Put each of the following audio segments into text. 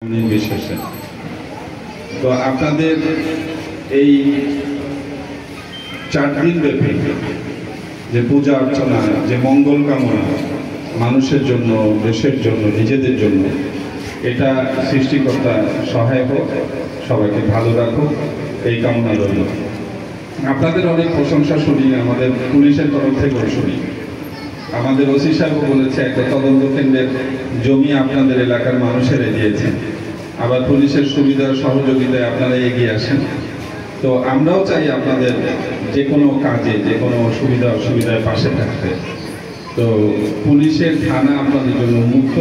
বিশেষে তো আপনাদের এই 4 দিন ব্যাপী যে পূজা অর্চনা, যে মঙ্গল কামনা মানুষের জন্য, দেশের জন্য, নিজেদের জন্য, এটা সৃষ্টিকর্তা সহায় হোক, সবাইকে ভালো রাখুক, এই কামনা রইল। আপনাদের অনেক প্রশংসা শুনি, আমাদের পুলিশের তরফ থেকেও শুনি। আমাদের ওসি সাহেব বলেছে একটা তদন্ত কেন্দ্রের জমি আপনাদের এলাকার মানুষেরা দিয়েছেন, আবার পুলিশের সুবিধা সহযোগিতায় আপনারা এগিয়ে আসেন। তো আমরাও চাই আপনাদের যে কোনো কাজে, যে কোনো সুবিধা অসুবিধায় পাশে থাকতে। তো পুলিশের থানা আপনাদের জন্য মুক্ত,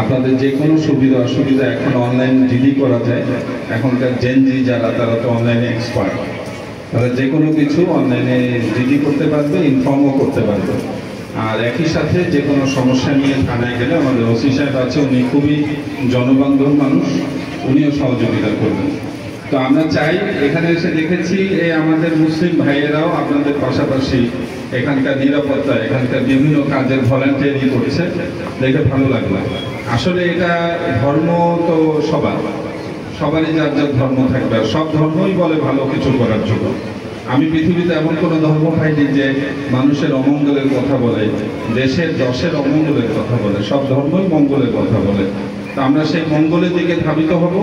আপনাদের যে কোনো সুবিধা অসুবিধা এখন অনলাইন জিডি করা যায়। এখনকার জেনজি যারা, তারা তো অনলাইনে এক্সপার্ট, তারা যে কোনো কিছু অনলাইনে জিডি করতে পারবে, ইনফর্মও করতে পারবে। আর একই সাথে যে কোনো সমস্যা নিয়ে থানায় গেলে আমাদের ওসি সাহেব আছে, উনি খুবই জনবান্ধব মানুষ, উনিও সহযোগিতা করবেন। তো আমরা চাই, এখানে এসে দেখেছি আমাদের মুসলিম ভাইয়েরাও আপনাদের পাশাপাশি এখানকার নিরাপত্তা, এখানকার বিভিন্ন কাজের ভলান্টিয়ারি করছে, দেখে ভালো লাগলো। আসলে এটা ধর্ম তো সবারই যার যার ধর্ম থাকবে, আর সব ধর্মই বলে ভালো কিছু করার জন্য। আমি পৃথিবীতে এমন কোনো ধর্ম পাইনি যে মানুষের অমঙ্গলের কথা বলে, দেশের দশের অমঙ্গলের কথা বলে। সব ধর্মই মঙ্গলের কথা বলে। তো আমরা সেই মঙ্গলের দিকে ধাবিত হব।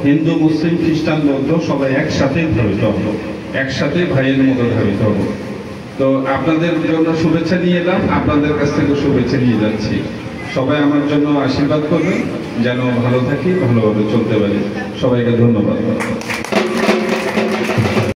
হিন্দু, মুসলিম, খ্রিস্টান, বৌদ্ধ সবাই একসাথেই ধাবিত হব, একসাথেই ভাইয়ের মতো ধাবিত হব। তো আপনাদের জন্য শুভেচ্ছা নিয়ে এলাম, আপনাদের কাছ থেকে শুভেচ্ছা নিয়ে যাচ্ছি। সবাই আমার জন্য আশীর্বাদ করবেন, যেন ভালো থাকি, ভালোভাবে চলতে পারি। সবাইকে ধন্যবাদ।